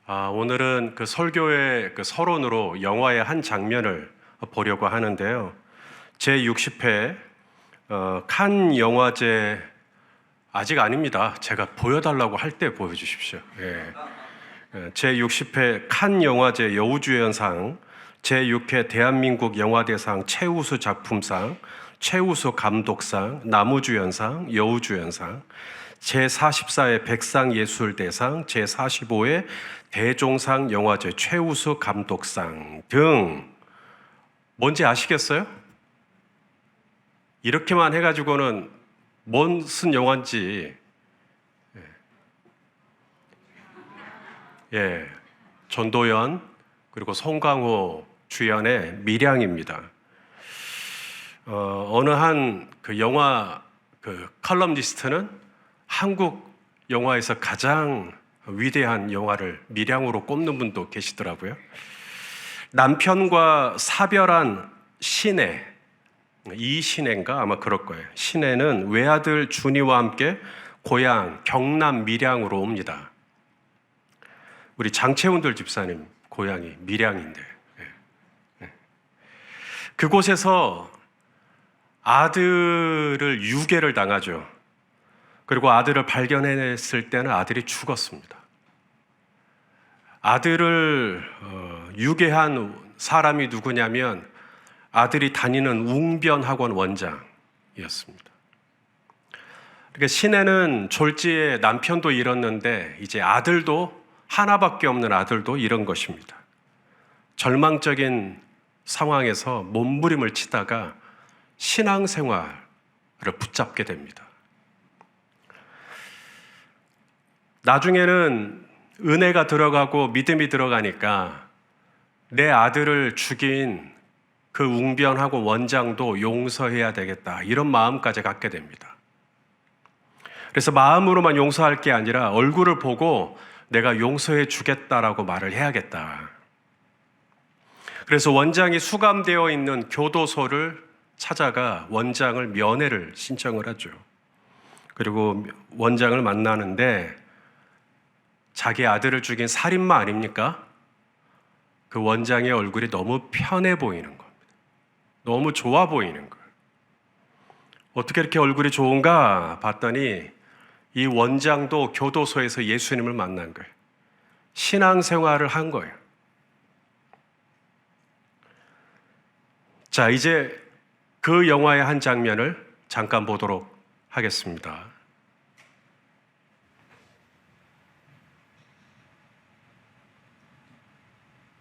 오늘은 그 설교의 그 서론으로 영화의 한 장면을 보려고 하는데요. 제60회 칸 영화제 아직 아닙니다. 제가 보여달라고 할 때 보여주십시오. 제60회 칸 영화제 여우주연상, 제6회 대한민국 영화대상 최우수 작품상, 최우수 감독상, 남우주연상, 여우주연상, 제44회 백상예술대상, 제45회 대종상 영화제 최우수 감독상 등 뭔지 아시겠어요? 이렇게만 해가지고는 무슨 영화인지 전도연 그리고 송강호 주연의 밀양입니다. 어느 한 그 영화 그 칼럼니스트는 한국 영화에서 가장 위대한 영화를 밀양으로 꼽는 분도 계시더라고요. 남편과 사별한 신혜, 이신혜인가 아마 그럴 거예요. 신혜는 외아들 준이와 함께 고향 경남 밀양으로 옵니다. 우리 장채훈들 집사님 고향이 밀양인데 그곳에서 아들을 유괴를 당하죠. 그리고 아들을 발견했을 때는 아들이 죽었습니다. 아들을 유괴한 사람이 누구냐면 아들이 다니는 웅변학원 원장이었습니다. 그러니까 신혜는 졸지에 남편도 잃었는데 이제 아들도 하나밖에 없는 아들도 잃은 것입니다. 절망적인 상황에서 몸부림을 치다가 신앙생활을 붙잡게 됩니다. 나중에는 은혜가 들어가고 믿음이 들어가니까 내 아들을 죽인 그 웅변학원 원장도 용서해야 되겠다 이런 마음까지 갖게 됩니다. 그래서 마음으로만 용서할 게 아니라 얼굴을 보고 내가 용서해 주겠다라고 말을 해야겠다. 그래서 원장이 수감되어 있는 교도소를 찾아가 원장을 면회를 신청을 하죠. 그리고 원장을 만나는데 자기 아들을 죽인 살인마 아닙니까? 그 원장의 얼굴이 너무 편해 보이는 겁니다. 너무 좋아 보이는 거예요. 어떻게 이렇게 얼굴이 좋은가 봤더니 이 원장도 교도소에서 예수님을 만난 거예요. 신앙생활을 한 거예요. 자, 이제 그 영화의 한 장면을 잠깐 보도록 하겠습니다.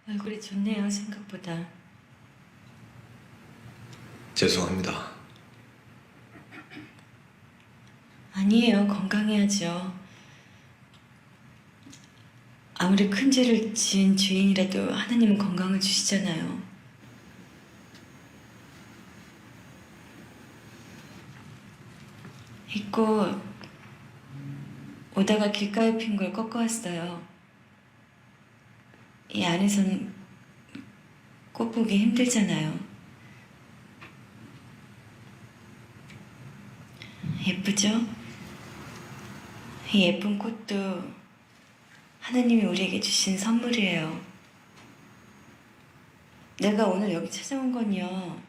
얼굴이 좋네요, 생각보다. 죄송합니다. 아니에요, 건강해야죠. 아무리 큰 죄를 지은 죄인이라도 하나님은 건강을 주시잖아요. 잊고 오다가 길가에 핀 걸 꺾어왔어요. 이 안에선 꽃 보기 힘들잖아요. 예쁘죠? 이 예쁜 꽃도 하나님이 우리에게 주신 선물이에요. 내가 오늘 여기 찾아온 건요,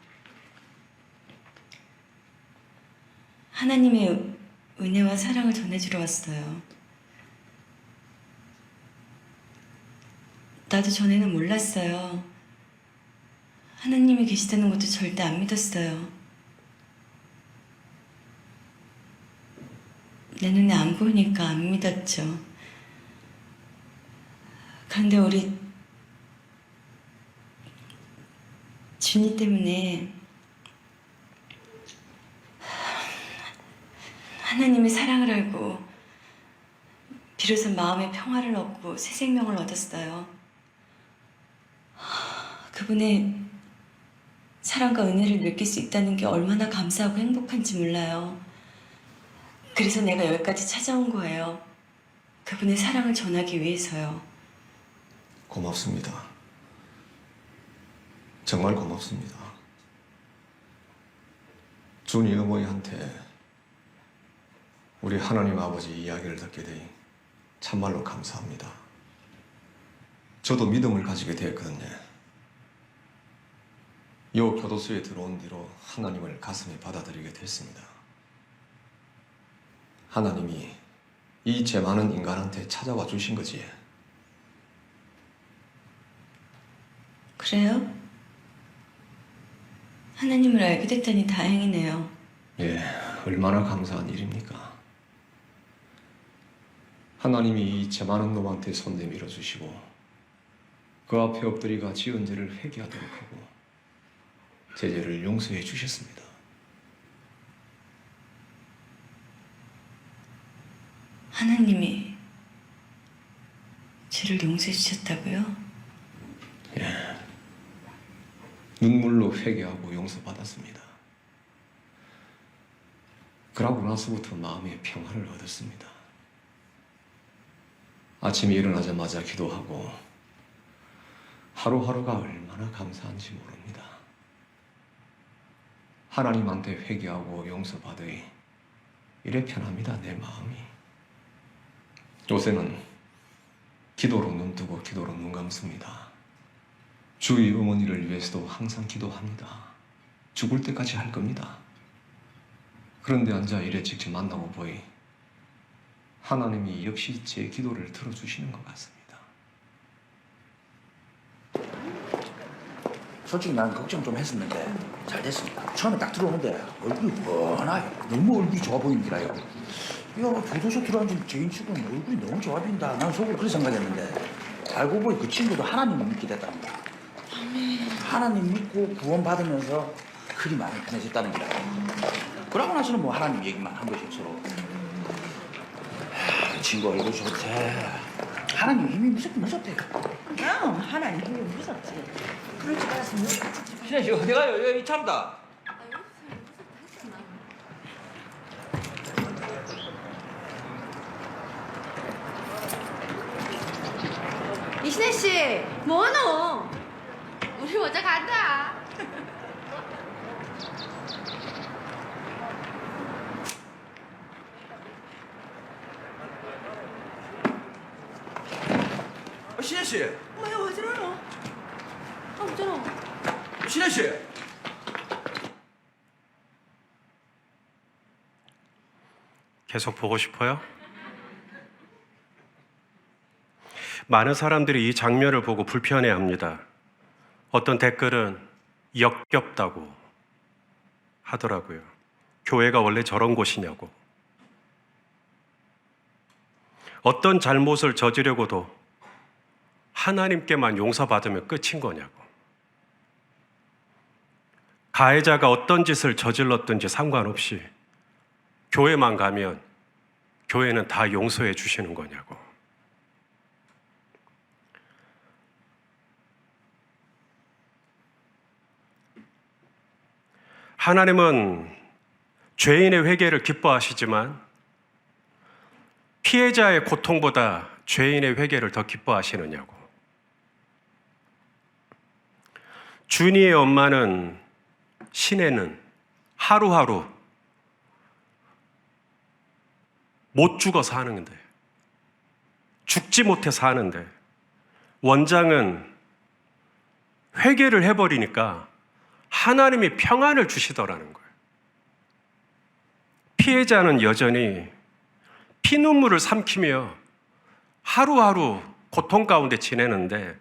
하나님의 은혜와 사랑을 전해주러 왔어요. 나도 전에는 몰랐어요. 하나님이 계시다는 것도 절대 안 믿었어요. 내 눈에 안 보이니까 안 믿었죠. 그런데 우리 준이 때문에 하나님의 사랑을 알고 비로소 마음의 평화를 얻고 새 생명을 얻었어요. 그분의 사랑과 은혜를 느낄 수 있다는 게 얼마나 감사하고 행복한지 몰라요. 그래서 내가 여기까지 찾아온 거예요. 그분의 사랑을 전하기 위해서요. 고맙습니다. 정말 고맙습니다. 준이 어머니한테 우리 하나님 아버지 이야기를 듣게 되니 참말로 감사합니다. 저도 믿음을 가지게 되었거든요. 요 교도소에 들어온 뒤로 하나님을 가슴에 받아들이게 됐습니다. 하나님이 이 죄 많은 인간한테 찾아와 주신 거지. 그래요? 하나님을 알게 됐다니 다행이네요. 예, 얼마나 감사한 일입니까? 하나님이 이 죄 많은 놈한테 손 내밀어 주시고 그 앞에 엎드리가 지은 죄를 회개하도록 하고 제 죄를 용서해 주셨습니다. 하나님이 죄를 용서해 주셨다고요? 눈물로 회개하고 용서받았습니다. 그러고 나서부터 마음의 평화를 얻었습니다. 아침에 일어나자마자 기도하고 하루하루가 얼마나 감사한지 모릅니다. 하나님한테 회개하고 용서받으니 이래 편합니다, 내 마음이. 요새는 기도로 눈 뜨고 기도로 눈 감습니다. 주의 어머니를 위해서도 항상 기도합니다. 죽을 때까지 할 겁니다. 그런데 앉아 이래 직접 만나고 보니 하나님이 역시 제 기도를 들어주시는 것 같습니다. 솔직히 난 걱정 좀 했었는데 잘 됐습니다. 처음에 딱 들어오는데 얼굴이 뻔하요. 너무 얼굴이 좋아 보이더라요. 야, 교도소 들어앉은 죄인 치고는 얼굴이 너무 좋아 보인다. 난 속으로 그렇게 생각했는데 알고 보니 그 친구도 하나님을 믿게 됐답니다. 하나님 믿고 구원받으면서 그리 많이 편해졌다는 거라. 그러고 나서는 뭐 하나님 얘기만 한 거죠, 서로. 이 친구 얼굴 좋대. 하나님 힘이 무섭대. 그럼 하나님 힘이 무섭지. 그럴 줄 알았으면 신혜 씨 어디 가요? 여기 참다. 이신혜 씨, 뭐노? 우리 먼저 간다. 신혜 씨, 뭐야 왜 저러노? 없잖아. 신혜 씨. 계속 보고 싶어요? 많은 사람들이 이 장면을 보고 불편해합니다. 어떤 댓글은 역겹다고 하더라고요. 교회가 원래 저런 곳이냐고. 어떤 잘못을 저지르고도 하나님께만 용서받으면 끝인 거냐고. 가해자가 어떤 짓을 저질렀든지 상관없이 교회만 가면 교회는 다 용서해 주시는 거냐고. 하나님은 죄인의 회개를 기뻐하시지만 피해자의 고통보다 죄인의 회개를 더 기뻐하시느냐고. 준이의 엄마는, 신혜는 하루하루 못 죽어 사는데, 죽지 못해 사는데, 원장은 회개를 해버리니까 하나님이 평안을 주시더라는 거예요. 피해자는 여전히 피눈물을 삼키며 하루하루 고통 가운데 지내는데,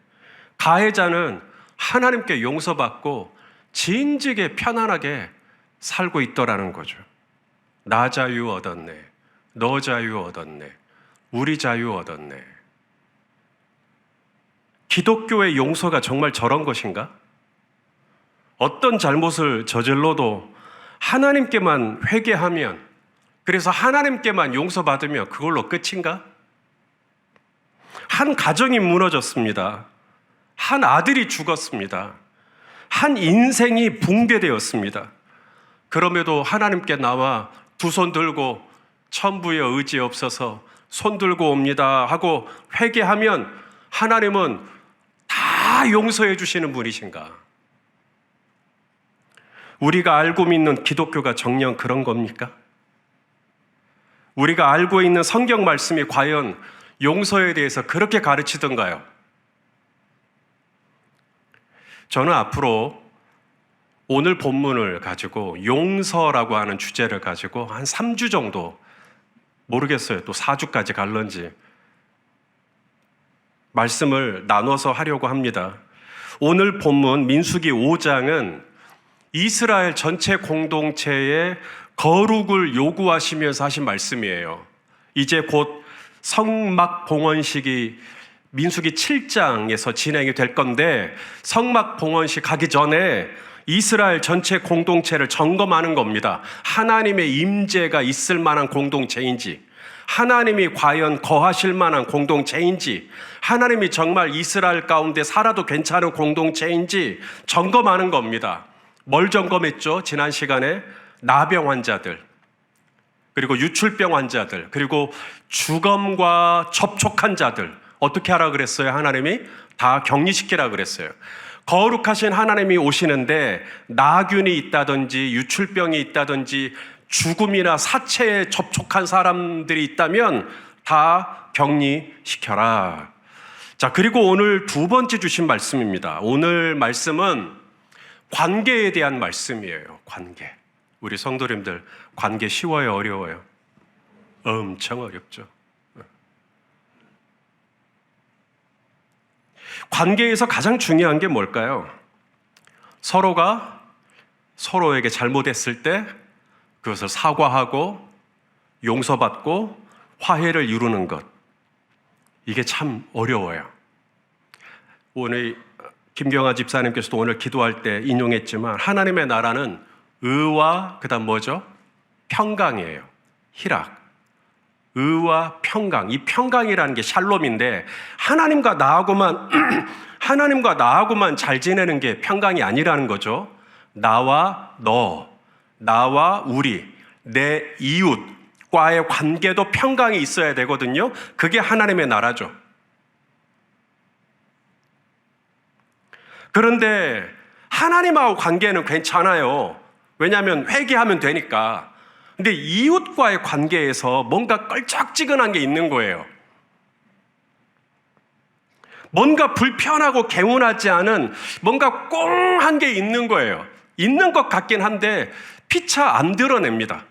가해자는 하나님께 용서받고 진즉에 편안하게 살고 있더라는 거죠. 나 자유 얻었네, 너 자유 얻었네, 우리 자유 얻었네. 기독교의 용서가 정말 저런 것인가? 어떤 잘못을 저질러도 하나님께만 회개하면, 그래서 하나님께만 용서받으면 그걸로 끝인가? 한 가정이 무너졌습니다. 한 아들이 죽었습니다. 한 인생이 붕괴되었습니다. 그럼에도 하나님께 나와 두 손 들고 천부의 의지 없어서 손 들고 옵니다 하고 회개하면 하나님은 다 용서해 주시는 분이신가? 우리가 알고 믿는 기독교가 정녕 그런 겁니까? 우리가 알고 있는 성경 말씀이 과연 용서에 대해서 그렇게 가르치던가요? 저는 앞으로 오늘 본문을 가지고 용서라고 하는 주제를 가지고 한 3주 정도, 모르겠어요. 또 4주까지 갈런지 말씀을 나눠서 하려고 합니다. 오늘 본문 민수기 5장은 이스라엘 전체 공동체의 거룩을 요구하시면서 하신 말씀이에요. 이제 곧 성막 봉헌식이 민수기 7장에서 진행이 될 건데, 성막 봉헌식 가기 전에 이스라엘 전체 공동체를 점검하는 겁니다. 하나님의 임재가 있을 만한 공동체인지, 하나님이 과연 거하실 만한 공동체인지, 하나님이 정말 이스라엘 가운데 살아도 괜찮은 공동체인지 점검하는 겁니다. 뭘 점검했죠? 지난 시간에 나병 환자들, 그리고 유출병 환자들, 그리고 주검과 접촉한 자들 어떻게 하라 그랬어요? 하나님이 다 격리시키라 그랬어요. 거룩하신 하나님이 오시는데 나균이 있다든지 유출병이 있다든지 죽음이나 사체에 접촉한 사람들이 있다면 다 격리시켜라. 자, 그리고 오늘 두 번째 주신 말씀입니다. 오늘 말씀은 관계에 대한 말씀이에요. 관계. 우리 성도님들 관계 쉬워요, 어려워요? 엄청 어렵죠. 관계에서 가장 중요한 게 뭘까요? 서로가 서로에게 잘못했을 때 그것을 사과하고 용서받고 화해를 이루는 것. 이게 참 어려워요. 오늘 김경아 집사님께서도 오늘 기도할 때 인용했지만 하나님의 나라는 의와 그다음 뭐죠? 평강이에요. 희락. 의와 평강. 이 평강이라는 게 샬롬인데 하나님과 나하고만 잘 지내는 게 평강이 아니라는 거죠. 나와 너, 나와 우리, 내 이웃과의 관계도 평강이 있어야 되거든요. 그게 하나님의 나라죠. 그런데 하나님하고 관계는 괜찮아요. 왜냐하면 회개하면 되니까. 근데 이웃과의 관계에서 뭔가 껄쩍지근한 게 있는 거예요. 뭔가 불편하고 개운하지 않은 뭔가 꽁한 게 있는 거예요. 있는 것 같긴 한데 피차 안 드러냅니다.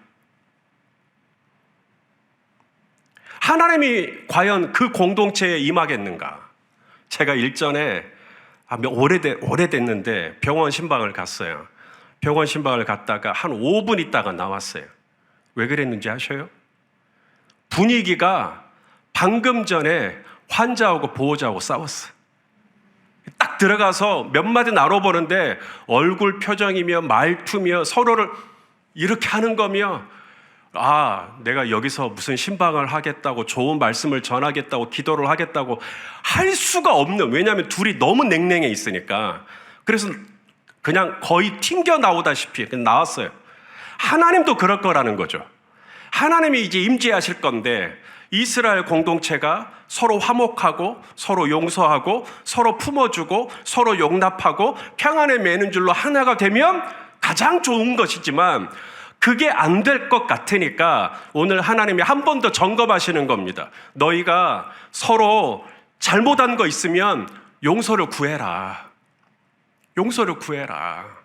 하나님이 과연 그 공동체에 임하겠는가? 제가 일전에 오래됐는데 병원 신방을 갔어요. 병원 신방을 갔다가 한 5분 있다가 나왔어요. 왜 그랬는지 아셔요? 분위기가 방금 전에 환자하고 보호자하고 싸웠어요. 딱 들어가서 몇 마디 나눠보는데 얼굴 표정이며 말투며 서로를 이렇게 하는 거며, 내가 여기서 무슨 신방을 하겠다고 좋은 말씀을 전하겠다고 기도를 하겠다고 할 수가 없는, 왜냐하면 둘이 너무 냉랭해 있으니까. 그래서 그냥 거의 튕겨 나오다시피 그냥 나왔어요. 하나님도 그럴 거라는 거죠. 하나님이 이제 임재하실 건데 이스라엘 공동체가 서로 화목하고 서로 용서하고 서로 품어주고 서로 용납하고 평안에 매는 줄로 하나가 되면 가장 좋은 것이지만 그게 안 될 것 같으니까 오늘 하나님이 한 번 더 점검하시는 겁니다. 너희가 서로 잘못한 거 있으면 용서를 구해라. 용서를 구해라.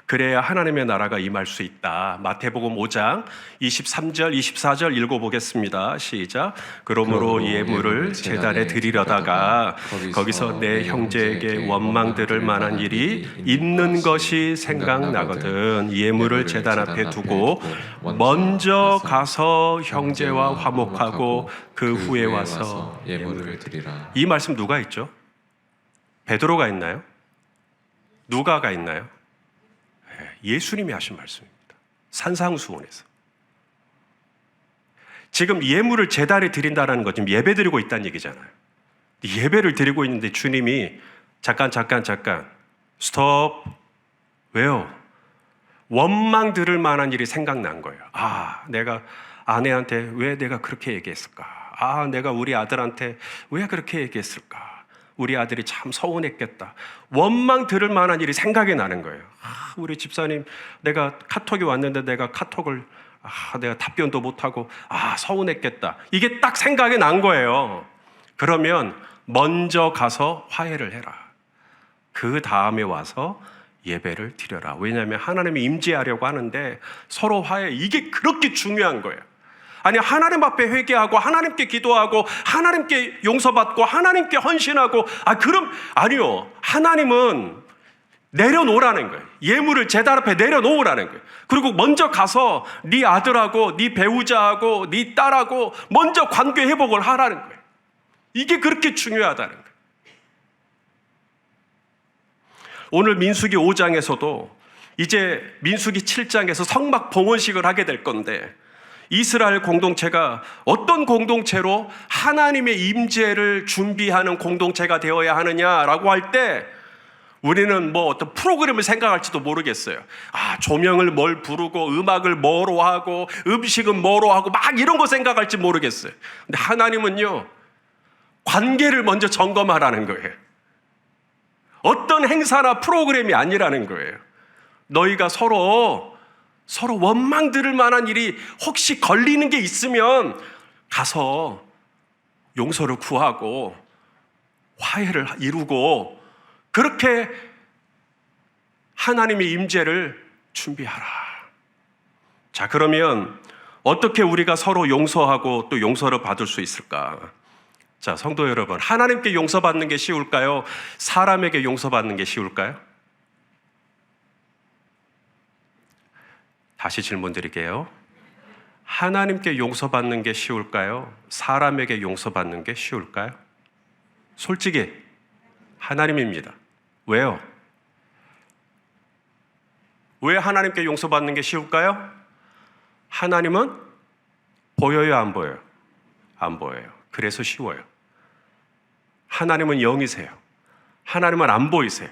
그래야 하나님의 나라가 임할 수 있다. 마태복음 5장 23절, 24절 읽어보겠습니다. 시작. 그러므로 예물을 제단에 드리려다가 거기서 내 형제에게 원망들을 만한 일이 있는 것이 생각나거든 예물을 제단 앞에 두고 먼저 가서 형제와 화목하고 그 후에 와서 예물을 드리라. 이 말씀 누가 있죠? 베드로가 있나요? 누가가 있나요? 예수님이 하신 말씀입니다. 산상수훈에서. 지금 예물을 제단에 드린다는 것, 지금 예배 드리고 있다는 얘기잖아요. 예배를 드리고 있는데 주님이 잠깐 스톱. 왜요? 원망 들을 만한 일이 생각난 거예요. 내가 아내한테 왜 내가 그렇게 얘기했을까? 내가 우리 아들한테 왜 그렇게 얘기했을까? 우리 아들이 참 서운했겠다. 원망 들을 만한 일이 생각이 나는 거예요. 우리 집사님, 내가 카톡이 왔는데 내가 카톡을 내가 답변도 못하고 서운했겠다. 이게 딱 생각이 난 거예요. 그러면 먼저 가서 화해를 해라. 그 다음에 와서 예배를 드려라. 왜냐하면 하나님이 임재하려고 하는데 서로 화해, 이게 그렇게 중요한 거예요. 아니, 하나님 앞에 회개하고 하나님께 기도하고 하나님께 용서받고 하나님께 헌신하고, 그럼 아니요. 하나님은 내려놓으라는 거예요. 예물을 제단 앞에 내려놓으라는 거예요. 그리고 먼저 가서 네 아들하고 네 배우자하고 네 딸하고 먼저 관계 회복을 하라는 거예요. 이게 그렇게 중요하다는 거예요. 오늘 민수기 5장에서도 이제 민수기 7장에서 성막 봉헌식을 하게 될 건데, 이스라엘 공동체가 어떤 공동체로 하나님의 임재를 준비하는 공동체가 되어야 하느냐라고 할 때 우리는 뭐 어떤 프로그램을 생각할지도 모르겠어요. 조명을 뭘 부르고 음악을 뭐로 하고 음식은 뭐로 하고 막 이런 거 생각할지 모르겠어요. 근데 하나님은요, 관계를 먼저 점검하라는 거예요. 어떤 행사나 프로그램이 아니라는 거예요. 너희가 서로 원망 들을 만한 일이 혹시 걸리는 게 있으면 가서 용서를 구하고 화해를 이루고 그렇게 하나님의 임재를 준비하라. 자, 그러면 어떻게 우리가 서로 용서하고 또 용서를 받을 수 있을까? 자, 성도 여러분, 하나님께 용서받는 게 쉬울까요? 사람에게 용서받는 게 쉬울까요? 다시 질문 드릴게요. 하나님께 용서받는 게 쉬울까요? 사람에게 용서받는 게 쉬울까요? 솔직히 하나님입니다. 왜요? 왜 하나님께 용서받는 게 쉬울까요? 하나님은 보여요, 안 보여요? 안 보여요. 그래서 쉬워요. 하나님은 영이세요. 하나님은 안 보이세요.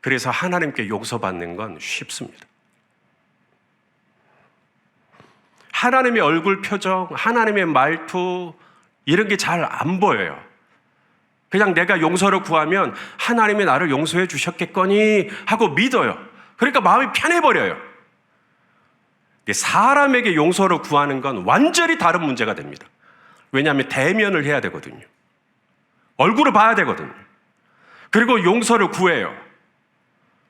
그래서 하나님께 용서받는 건 쉽습니다. 하나님의 얼굴 표정, 하나님의 말투, 이런 게 잘 안 보여요. 그냥 내가 용서를 구하면 하나님이 나를 용서해 주셨겠거니 하고 믿어요. 그러니까 마음이 편해버려요. 사람에게 용서를 구하는 건 완전히 다른 문제가 됩니다. 왜냐하면 대면을 해야 되거든요. 얼굴을 봐야 되거든요. 그리고 용서를 구해요.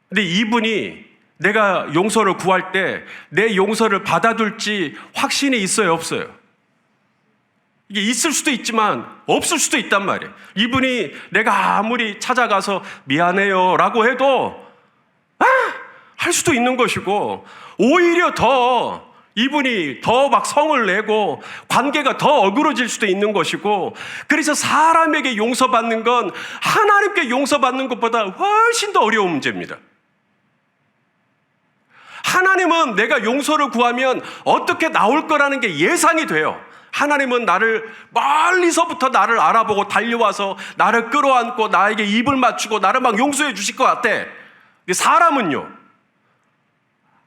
근데 이분이 내가 용서를 구할 때 내 용서를 받아둘지 확신이 있어요, 없어요? 이게 있을 수도 있지만 없을 수도 있단 말이에요. 이분이 내가 아무리 찾아가서 미안해요 라고 해도 할 수도 있는 것이고, 오히려 더 이분이 더 막 성을 내고 관계가 더 어그러질 수도 있는 것이고, 그래서 사람에게 용서받는 건 하나님께 용서받는 것보다 훨씬 더 어려운 문제입니다. 하나님은 내가 용서를 구하면 어떻게 나올 거라는 게 예상이 돼요. 하나님은 나를 멀리서부터 나를 알아보고 달려와서 나를 끌어안고 나에게 입을 맞추고 나를 막 용서해 주실 것 같아. 근데 사람은요,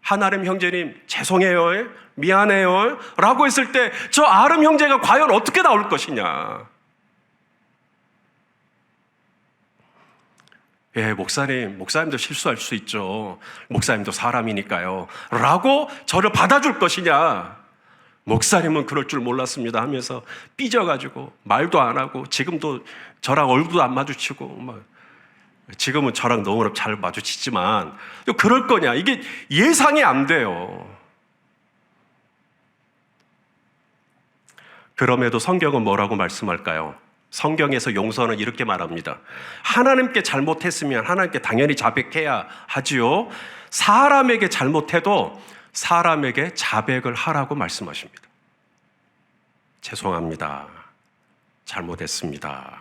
하나님 형제님 죄송해요, 미안해요 라고 했을 때 저 아름 형제가 과연 어떻게 나올 것이냐. 목사님도 실수할 수 있죠. 목사님도 사람이니까요 라고 저를 받아줄 것이냐. 목사님은 그럴 줄 몰랐습니다 하면서 삐져가지고 말도 안 하고, 지금도 저랑 얼굴도 안 마주치고, 지금은 저랑 너무 잘 마주치지만 또 그럴 거냐. 이게 예상이 안 돼요. 그럼에도 성경은 뭐라고 말씀할까요? 성경에서 용서는 이렇게 말합니다. 하나님께 잘못했으면 하나님께 당연히 자백해야 하지요. 사람에게 잘못해도 사람에게 자백을 하라고 말씀하십니다. 죄송합니다. 잘못했습니다.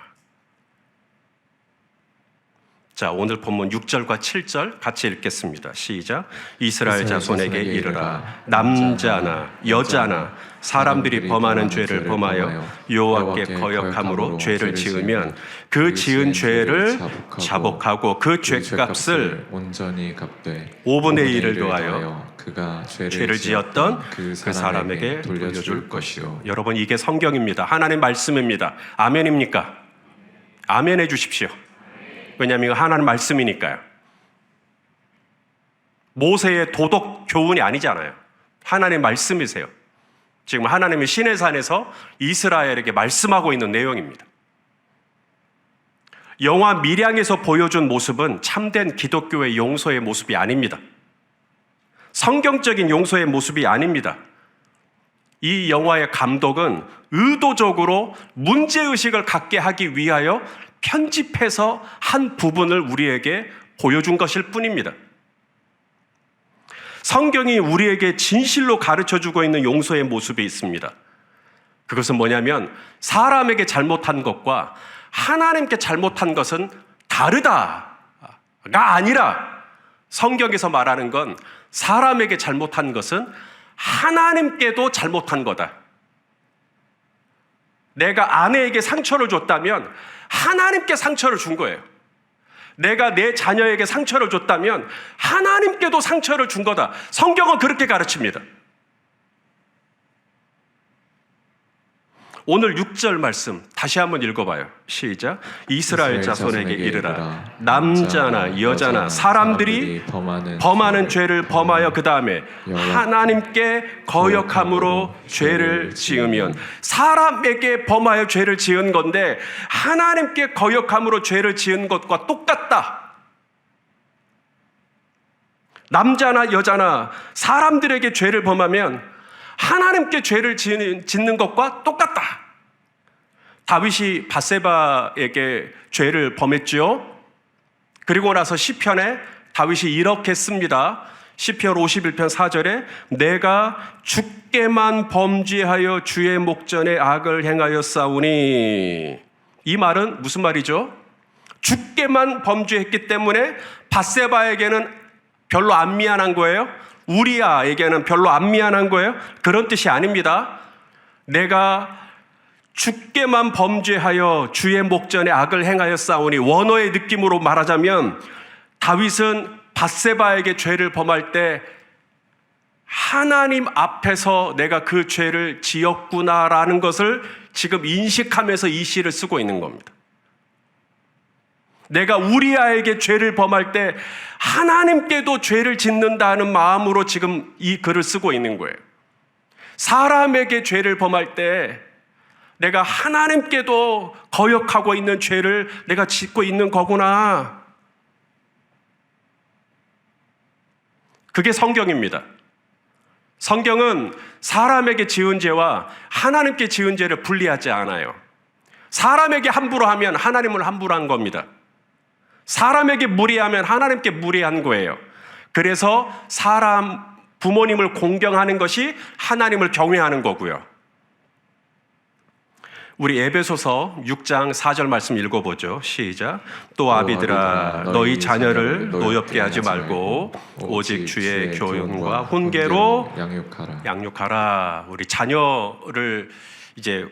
자, 오늘 본문 6절과 7절 같이 읽겠습니다. 시작. 이스라엘 자손에게 이르라. 남자나 여자나 사람들이 범하는 죄를 범하여 여호와께 거역함으로 죄를 지으면 그 지은 죄를 자복하고 그 죄값을 온전히 갚되 5분의 1을 더하여 그가 죄를 지었던 그 사람에게 돌려줄 것이요. 여러분, 이게 성경입니다. 하나님의 말씀입니다. 아멘입니까? 아멘 해주십시오. 왜냐하면 하나님 말씀이니까요. 모세의 도덕 교훈이 아니잖아요. 하나님의 말씀이세요. 지금 하나님의 시내산에서 이스라엘에게 말씀하고 있는 내용입니다. 영화 밀양에서 보여준 모습은 참된 기독교의 용서의 모습이 아닙니다. 성경적인 용서의 모습이 아닙니다. 이 영화의 감독은 의도적으로 문제의식을 갖게 하기 위하여 편집해서 한 부분을 우리에게 보여준 것일 뿐입니다. 성경이 우리에게 진실로 가르쳐주고 있는 용서의 모습이 있습니다. 그것은 뭐냐면 사람에게 잘못한 것과 하나님께 잘못한 것은 다르다가 아니라 성경에서 말하는 건 사람에게 잘못한 것은 하나님께도 잘못한 거다. 내가 아내에게 상처를 줬다면 하나님께 상처를 준 거예요. 내가 내 자녀에게 상처를 줬다면 하나님께도 상처를 준 거다. 성경은 그렇게 가르칩니다. 오늘 6절 말씀 다시 한번 읽어봐요. 시작. 이스라엘 자손에게 이르라. 남자나 여자나 사람들이 범하는 죄를 범하여 그 다음에 하나님께 거역함으로 죄를 지으면, 사람에게 범하여 죄를 지은 건데 하나님께 거역함으로 죄를 지은 것과 똑같다. 남자나 여자나 사람들에게 죄를 범하면 하나님께 죄를 짓는 것과 똑같다. 다윗이 밧세바에게 죄를 범했죠. 그리고 나서 시편에 다윗이 이렇게 씁니다. 시편 51편 4절에 내가 주께만 범죄하여 주의 목전에 악을 행하였사오니, 이 말은 무슨 말이죠? 주께만 범죄했기 때문에 밧세바에게는 별로 안 미안한 거예요? 우리아에게는 별로 안 미안한 거예요? 그런 뜻이 아닙니다. 내가 주께만 범죄하여 주의 목전에 악을 행하였사오니, 원어의 느낌으로 말하자면 다윗은 밧세바에게 죄를 범할 때 하나님 앞에서 내가 그 죄를 지었구나라는 것을 지금 인식하면서 이 시를 쓰고 있는 겁니다. 내가 우리아에게 죄를 범할 때 하나님께도 죄를 짓는다는 마음으로 지금 이 글을 쓰고 있는 거예요. 사람에게 죄를 범할 때 내가 하나님께도 거역하고 있는 죄를 내가 짓고 있는 거구나. 그게 성경입니다. 성경은 사람에게 지은 죄와 하나님께 지은 죄를 분리하지 않아요. 사람에게 함부로 하면 하나님을 함부로 한 겁니다. 사람에게 무리하면 하나님께 무리한 거예요. 그래서 사람, 부모님을 공경하는 것이 하나님을 경외하는 거고요. 우리 에베소서 6장 4절 말씀 읽어보죠. 시작. 또 아비들아 너희 자녀를 노엽게 하지 말고 오직 주의 교훈과 훈계로 양육하라. 우리 자녀를 이제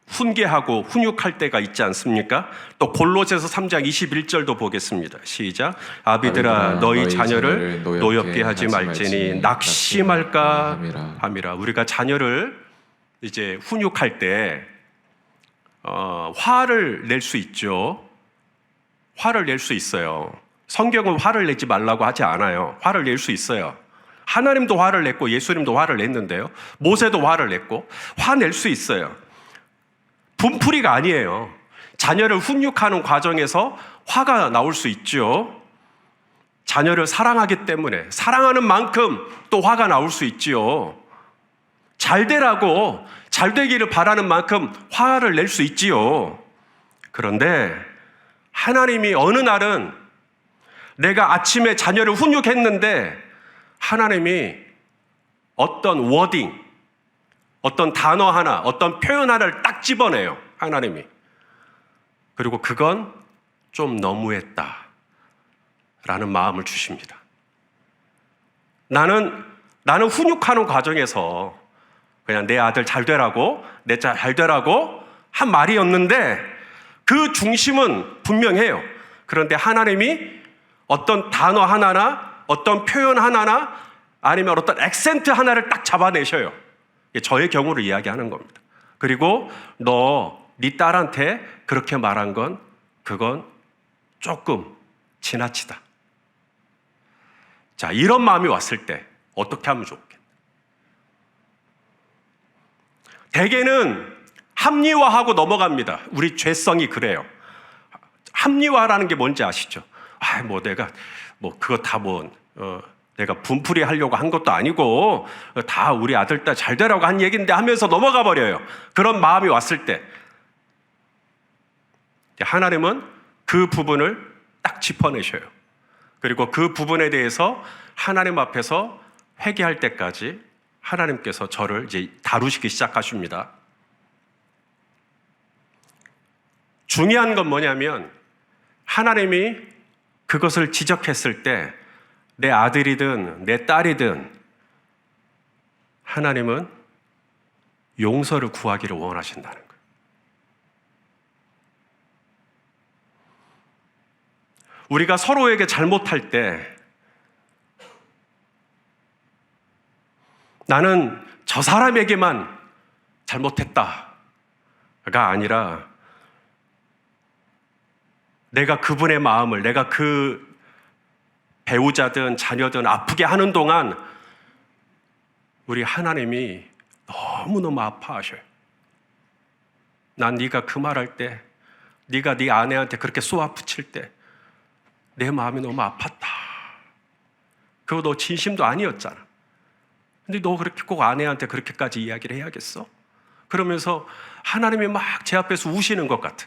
훈계하고 훈육할 때가 있지 않습니까? 또 골로새서 3장 21절도 보겠습니다. 시작. 아비들아 너희 자녀를 노엽게 하지 말지니 낙심할까 함이라. 우리가 자녀를 이제 훈육할 때 화를 낼 수 있죠. 화를 낼 수 있어요. 성경은 화를 내지 말라고 하지 않아요. 화를 낼 수 있어요. 하나님도 화를 냈고 예수님도 화를 냈는데요. 모세도 화를 냈고 화낼 수 있어요. 분풀이가 아니에요. 자녀를 훈육하는 과정에서 화가 나올 수 있죠. 자녀를 사랑하기 때문에 사랑하는 만큼 또 화가 나올 수 있지요. 잘 되라고 잘 되기를 바라는 만큼 화를 낼 수 있지요. 그런데 하나님이 어느 날은 내가 아침에 자녀를 훈육했는데 하나님이 어떤 워딩, 어떤 단어 하나, 어떤 표현 하나를 딱 집어내요. 하나님이. 그리고 그건 좀 너무했다 라는 마음을 주십니다. 나는 훈육하는 과정에서 그냥 내 아들 잘 되라고, 내 딸 잘 되라고 한 말이었는데 그 중심은 분명해요. 그런데 하나님이 어떤 단어 하나나 어떤 표현 하나나 아니면 어떤 액센트 하나를 딱 잡아내셔요. 저의 경우를 이야기하는 겁니다. 그리고 네 딸한테 그렇게 말한 건 그건 조금 지나치다. 자, 이런 마음이 왔을 때 어떻게 하면 좋겠나? 대개는 합리화하고 넘어갑니다. 우리 죄성이 그래요. 합리화라는 게 뭔지 아시죠? 뭐 내가 뭐 그거 다 내가 분풀이 하려고 한 것도 아니고 다 우리 아들 딸 잘 되라고 한 얘기인데 하면서 넘어가 버려요. 그런 마음이 왔을 때 하나님은 그 부분을 딱 짚어내셔요. 그리고 그 부분에 대해서 하나님 앞에서 회개할 때까지 하나님께서 저를 이제 다루시기 시작하십니다. 중요한 건 뭐냐면 하나님이 그것을 지적했을 때 내 아들이든 내 딸이든 하나님은 용서를 구하기를 원하신다는 거예요. 우리가 서로에게 잘못할 때 나는 저 사람에게만 잘못했다가 아니라 내가 그분의 마음을, 내가 그 배우자든 자녀든 아프게 하는 동안 우리 하나님이 너무너무 아파하셔요. 난 네가 그 말할 때, 네가 네 아내한테 그렇게 쏘아붙일 때 내 마음이 너무 아팠다. 그거 너 진심도 아니었잖아. 근데 너 그렇게 꼭 아내한테 그렇게까지 이야기를 해야겠어? 그러면서 하나님이 막 제 앞에서 우시는 것 같아.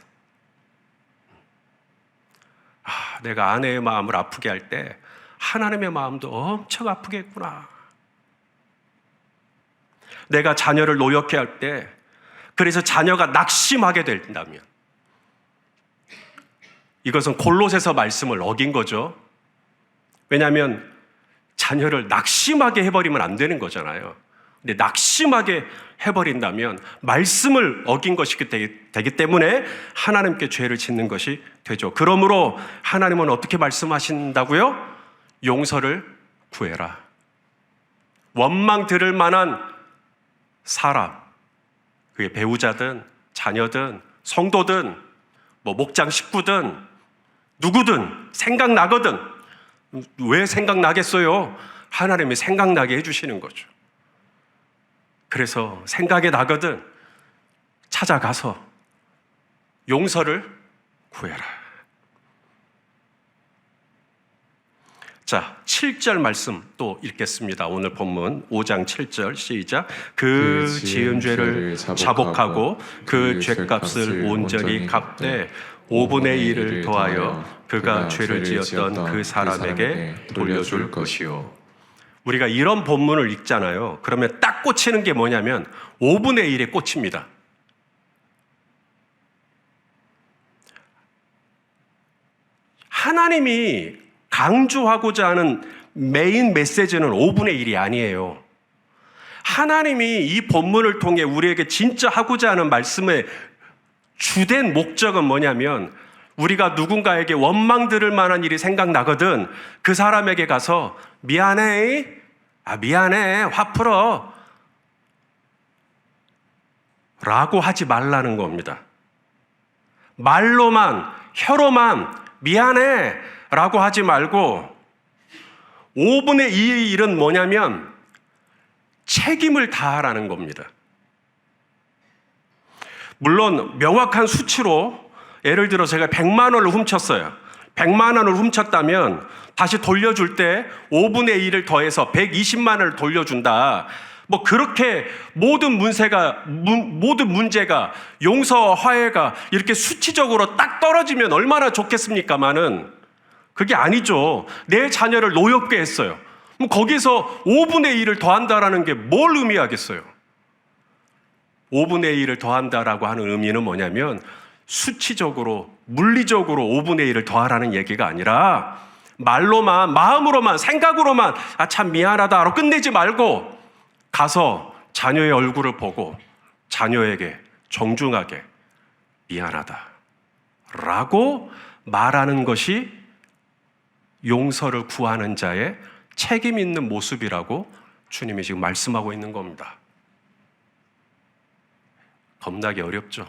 내가 아내의 마음을 아프게 할 때 하나님의 마음도 엄청 아프겠구나. 내가 자녀를 노엽게 할 때, 그래서 자녀가 낙심하게 된다면, 이것은 골로새서 말씀을 어긴 거죠. 왜냐하면 자녀를 낙심하게 해버리면 안 되는 거잖아요. 근데 낙심하게 해버린다면 말씀을 어긴 것이 되기 때문에 하나님께 죄를 짓는 것이 되죠. 그러므로 하나님은 어떻게 말씀하신다고요? 용서를 구해라. 원망 들을 만한 사람, 그게 배우자든 자녀든 성도든 뭐 목장 식구든 누구든 생각나거든. 왜 생각나겠어요? 하나님이 생각나게 해주시는 거죠. 그래서 생각이 나거든 찾아가서 용서를 구해라. 자, 7절 말씀 또 읽겠습니다. 오늘 본문 5장 7절 시작. 그 지은 죄를 자복하고 그 죄값을 온전히 갚되 5분의 1을 더하여 그가 죄를 지었던 그 사람에게 돌려줄 것이요. 우리가 이런 본문을 읽잖아요. 그러면 딱 꽂히는 게 뭐냐면 5분의 1에 꽂힙니다. 하나님이 강조하고자 하는 메인 메시지는 5분의 1이 아니에요. 하나님이 이 본문을 통해 우리에게 진짜 하고자 하는 말씀의 주된 목적은 뭐냐면 우리가 누군가에게 원망 들을 만한 일이 생각나거든 그 사람에게 가서 미안해, 화 풀어 라고 하지 말라는 겁니다. 말로만, 혀로만 미안해 라고 하지 말고 5분의 2의 일은 뭐냐면 책임을 다하라는 겁니다. 물론 명확한 수치로 예를 들어 제가 100만 원을 훔쳤어요. 100만 원을 훔쳤다면 다시 돌려줄 때 5분의 1을 더해서 120만 원을 돌려준다. 뭐 그렇게 모든 문제가 용서와 화해가 이렇게 수치적으로 딱 떨어지면 얼마나 좋겠습니까마는 그게 아니죠. 내 자녀를 노엽게 했어요. 그럼 거기서 5분의 1을 더한다라는 게 뭘 의미하겠어요? 5분의 1을 더한다라고 하는 의미는 뭐냐면 수치적으로, 물리적으로 5분의 1을 더하라는 얘기가 아니라 말로만, 마음으로만, 생각으로만 참 미안하다로 끝내지 말고 가서 자녀의 얼굴을 보고 자녀에게 정중하게 미안하다 라고 말하는 것이 용서를 구하는 자의 책임 있는 모습이라고 주님이 지금 말씀하고 있는 겁니다. 겁나기 어렵죠.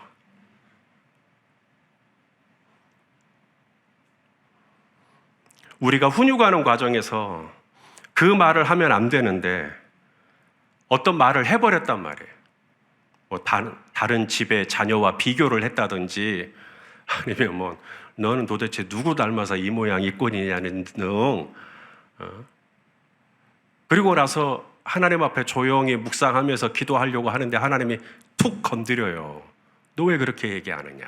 우리가 훈육하는 과정에서 그 말을 하면 안 되는데 어떤 말을 해버렸단 말이에요. 뭐 다른 집의 자녀와 비교를 했다든지 아니면 뭐 너는 도대체 누구 닮아서 이 모양 이 꼴이냐는 등. 그리고 나서 하나님 앞에 조용히 묵상하면서 기도하려고 하는데 하나님이 툭 건드려요. 너 왜 그렇게 얘기하느냐?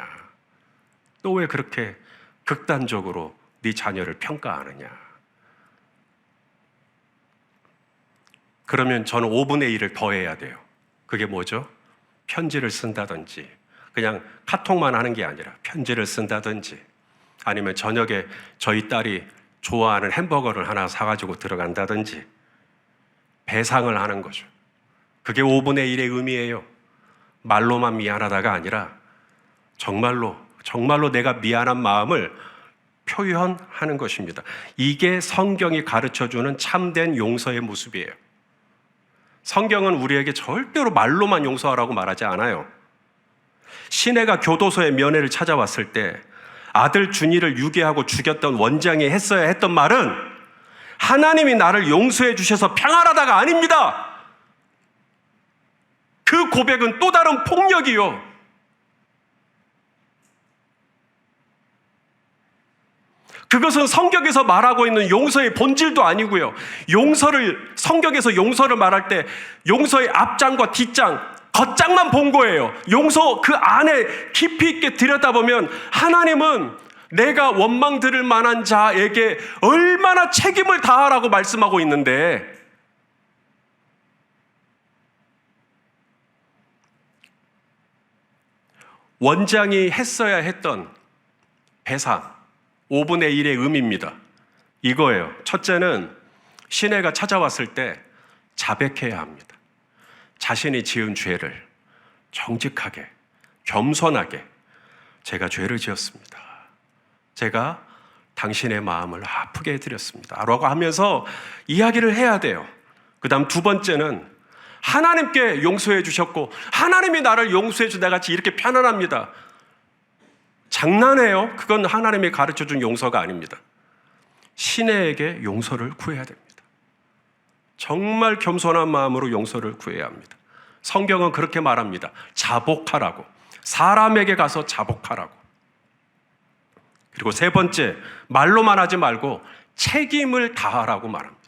너 왜 그렇게 극단적으로 네 자녀를 평가하느냐? 그러면 저는 5분의 1을 더해야 돼요. 그게 뭐죠? 편지를 쓴다든지, 그냥 카톡만 하는 게 아니라 편지를 쓴다든지, 아니면 저녁에 저희 딸이 좋아하는 햄버거를 하나 사가지고 들어간다든지 배상을 하는 거죠. 그게 5분의 1의 의미예요. 말로만 미안하다가 아니라 정말로 내가 미안한 마음을 표현하는 것입니다. 이게 성경이 가르쳐주는 참된 용서의 모습이에요. 성경은 우리에게 절대로 말로만 용서하라고 말하지 않아요. 시내가 교도소의 면회를 찾아왔을 때 아들 준이를 유괴하고 죽였던 원장이 했어야 했던 말은 하나님이 나를 용서해 주셔서 평안하다가 아닙니다. 그 고백은 또 다른 폭력이요. 그것은 성경에서 말하고 있는 용서의 본질도 아니고요. 성경에서 용서를 말할 때 용서의 앞장과 뒷장, 겉장만 본 거예요. 용서 그 안에 깊이 있게 들여다보면 하나님은 내가 원망 들을 만한 자에게 얼마나 책임을 다하라고 말씀하고 있는데, 원장이 했어야 했던 배상 5분의 1의 의미입니다. 이거예요. 첫째는 시내가 찾아왔을 때 자백해야 합니다. 자신이 지은 죄를 정직하게, 겸손하게, 제가 죄를 지었습니다. 제가 당신의 마음을 아프게 해드렸습니다. 라고 하면서 이야기를 해야 돼요. 그 다음 두 번째는 하나님께 용서해 주셨고 하나님이 나를 용서해 주다 같이 이렇게 편안합니다. 장난해요? 그건 하나님이 가르쳐준 용서가 아닙니다. 시내에게 용서를 구해야 됩니다. 정말 겸손한 마음으로 용서를 구해야 합니다. 성경은 그렇게 말합니다. 자복하라고. 사람에게 가서 자복하라고. 그리고 세 번째, 말로만 하지 말고 책임을 다하라고 말합니다.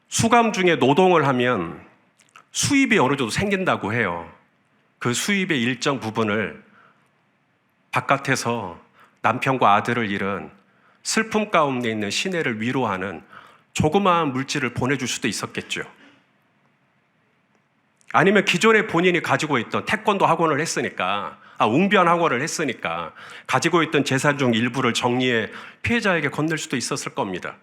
수감 중에 노동을 하면 수입이 어느 정도 생긴다고 해요. 그 수입의 일정 부분을 바깥에서 남편과 아들을 잃은 슬픔 가운데 있는 시내를 위로하는 조그마한 물질을 보내줄 수도 있었겠죠. 아니면 기존에 본인이 가지고 있던 태권도 학원을 했으니까, 웅변 학원을 했으니까 가지고 있던 재산 중 일부를 정리해 피해자에게 건넬 수도 있었을 겁니다.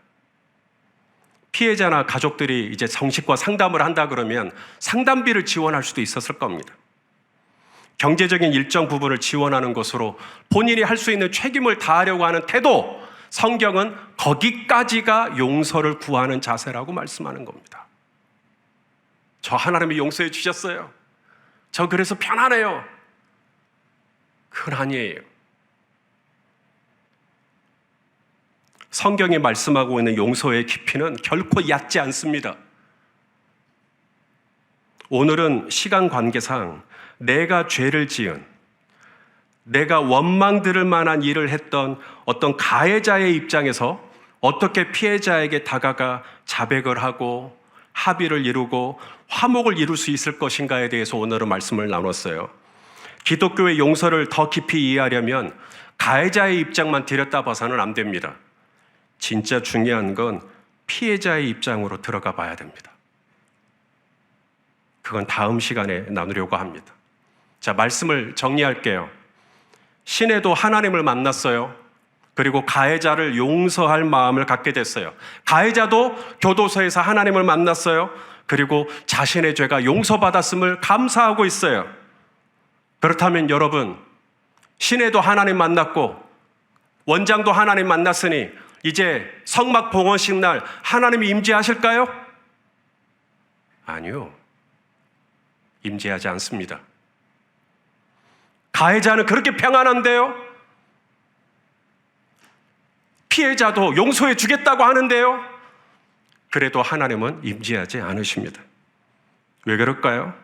피해자나 가족들이 이제 정식과 상담을 한다 그러면 상담비를 지원할 수도 있었을 겁니다. 경제적인 일정 부분을 지원하는 것으로 본인이 할 수 있는 책임을 다하려고 하는 태도, 성경은 거기까지가 용서를 구하는 자세라고 말씀하는 겁니다. 저 하나님이 용서해 주셨어요. 저 그래서 편안해요. 그건 아니에요. 성경이 말씀하고 있는 용서의 깊이는 결코 얕지 않습니다. 오늘은 시간 관계상 내가 죄를 지은, 내가 원망 들을 만한 일을 했던 어떤 가해자의 입장에서 어떻게 피해자에게 다가가 자백을 하고 합의를 이루고 화목을 이룰 수 있을 것인가에 대해서 오늘은 말씀을 나눴어요. 기독교의 용서를 더 깊이 이해하려면 가해자의 입장만 들여다봐서는 안 됩니다. 진짜 중요한 건 피해자의 입장으로 들어가 봐야 됩니다. 그건 다음 시간에 나누려고 합니다. 자, 말씀을 정리할게요. 시내도 하나님을 만났어요. 그리고 가해자를 용서할 마음을 갖게 됐어요. 가해자도 교도소에서 하나님을 만났어요. 그리고 자신의 죄가 용서받았음을 감사하고 있어요. 그렇다면 여러분, 시내도 하나님 만났고 원장도 하나님 만났으니 이제 성막 봉헌식 날 하나님이 임재하실까요? 아니요. 임재하지 않습니다. 가해자는 그렇게 평안한데요. 피해자도 용서해 주겠다고 하는데요. 그래도 하나님은 임재하지 않으십니다. 왜 그럴까요?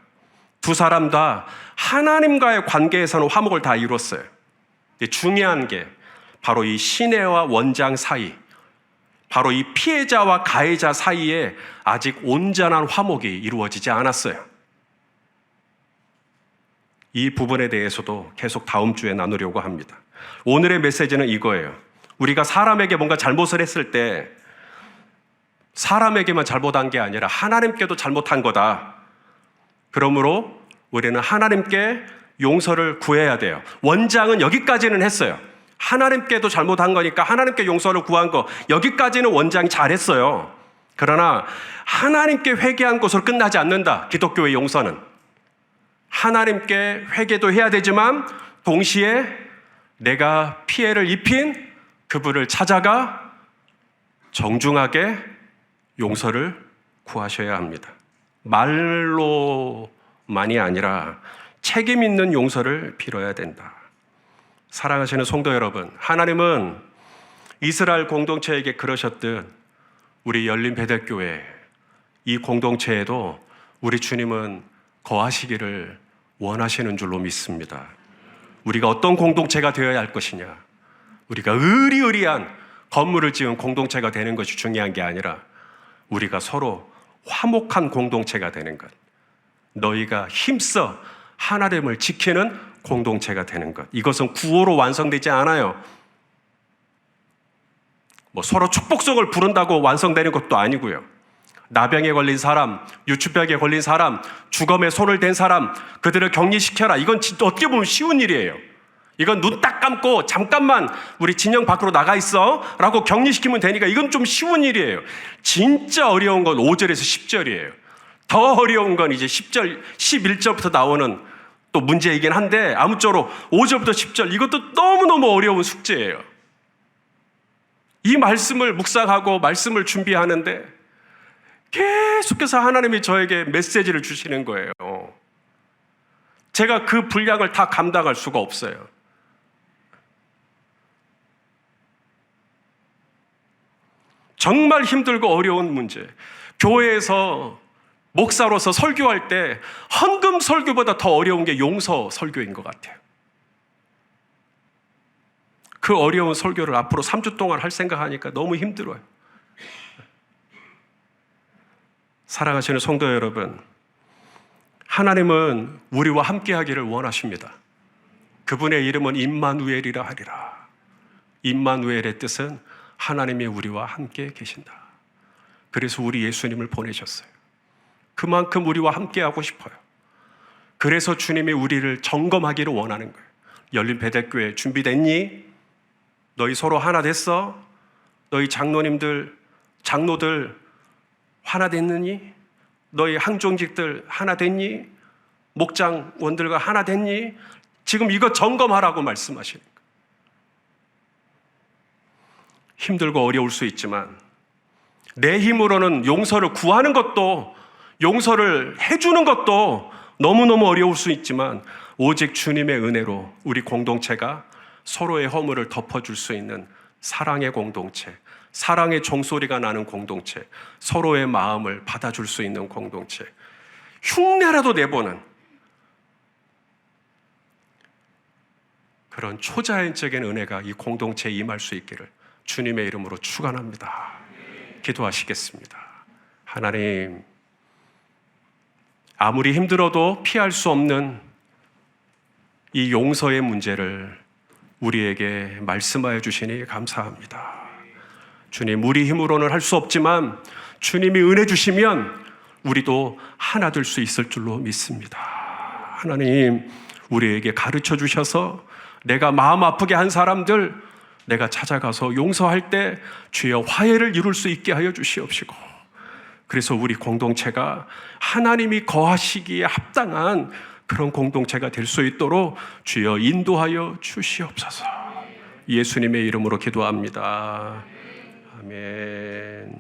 두 사람 다 하나님과의 관계에서는 화목을 다 이뤘어요. 중요한 게 바로 이 시내와 원장 사이, 바로 이 피해자와 가해자 사이에 아직 온전한 화목이 이루어지지 않았어요. 이 부분에 대해서도 계속 다음 주에 나누려고 합니다. 오늘의 메시지는 이거예요. 우리가 사람에게 뭔가 잘못을 했을 때 사람에게만 잘못한 게 아니라 하나님께도 잘못한 거다. 그러므로 우리는 하나님께 용서를 구해야 돼요. 원장은 여기까지는 했어요. 하나님께도 잘못한 거니까 하나님께 용서를 구한 거, 여기까지는 원장이 잘했어요. 그러나 하나님께 회개한 것으로 끝나지 않는다. 기독교의 용서는 하나님께 회개도 해야 되지만 동시에 내가 피해를 입힌 그분을 찾아가 정중하게 용서를 구하셔야 합니다. 말로만이 아니라 책임 있는 용서를 빌어야 된다. 사랑하시는 성도 여러분, 하나님은 이스라엘 공동체에게 그러셨듯 우리 열린 베델교회 이 공동체에도 우리 주님은 거하시기를 원하시는 줄로 믿습니다. 우리가 어떤 공동체가 되어야 할 것이냐, 우리가 의리의리한 건물을 지은 공동체가 되는 것이 중요한 게 아니라 우리가 서로 화목한 공동체가 되는 것, 너희가 힘써 하나님을 지키는 공동체가 되는 것, 이것은 구호로 완성되지 않아요. 서로 축복성을 부른다고 완성되는 것도 아니고요. 나병에 걸린 사람, 유추병에 걸린 사람, 주검에 손을 댄 사람, 그들을 격리시켜라. 이건 진짜 어떻게 보면 쉬운 일이에요. 이건 눈 딱 감고 잠깐만 우리 진영 밖으로 나가 있어 라고 격리시키면 되니까 이건 좀 쉬운 일이에요. 진짜 어려운 건 5절에서 10절이에요. 더 어려운 건 이제 10절, 11절부터 나오는 또 문제이긴 한데 아무쪼록 5절부터 10절 이것도 너무너무 어려운 숙제예요. 이 말씀을 묵상하고 말씀을 준비하는데 계속해서 하나님이 저에게 메시지를 주시는 거예요. 제가 그 분량을 다 감당할 수가 없어요. 정말 힘들고 어려운 문제. 교회에서 목사로서 설교할 때 헌금 설교보다 더 어려운 게 용서 설교인 것 같아요. 그 어려운 설교를 앞으로 3주 동안 할 생각하니까 너무 힘들어요. 사랑하시는 성도 여러분, 하나님은 우리와 함께 하기를 원하십니다. 그분의 이름은 임마누엘이라 하리라. 임마누엘의 뜻은 하나님이 우리와 함께 계신다. 그래서 우리 예수님을 보내셨어요. 그만큼 우리와 함께 하고 싶어요. 그래서 주님이 우리를 점검하기를 원하는 거예요. 열린 베델교회 준비됐니? 너희 서로 하나 됐어? 너희 장로들 하나 됐느니? 너희 항종직들 하나 됐니? 목장원들과 하나 됐니? 지금 이거 점검하라고 말씀하시는 거예요. 힘들고 어려울 수 있지만 내 힘으로는 용서를 구하는 것도 용서를 해주는 것도 너무너무 어려울 수 있지만 오직 주님의 은혜로 우리 공동체가 서로의 허물을 덮어줄 수 있는 사랑의 공동체, 사랑의 종소리가 나는 공동체, 서로의 마음을 받아줄 수 있는 공동체, 흉내라도 내보는 그런 초자연적인 은혜가 이 공동체에 임할 수 있기를 주님의 이름으로 축원합니다. 기도하시겠습니다. 하나님, 아무리 힘들어도 피할 수 없는 이 용서의 문제를 우리에게 말씀하여 주시니 감사합니다. 주님, 우리 힘으로는 할 수 없지만 주님이 은혜 주시면 우리도 하나 될 수 있을 줄로 믿습니다. 하나님, 우리에게 가르쳐 주셔서 내가 마음 아프게 한 사람들 내가 찾아가서 용서할 때 주여 화해를 이룰 수 있게 하여 주시옵시고, 그래서 우리 공동체가 하나님이 거하시기에 합당한 그런 공동체가 될 수 있도록 주여 인도하여 주시옵소서. 예수님의 이름으로 기도합니다. 아멘.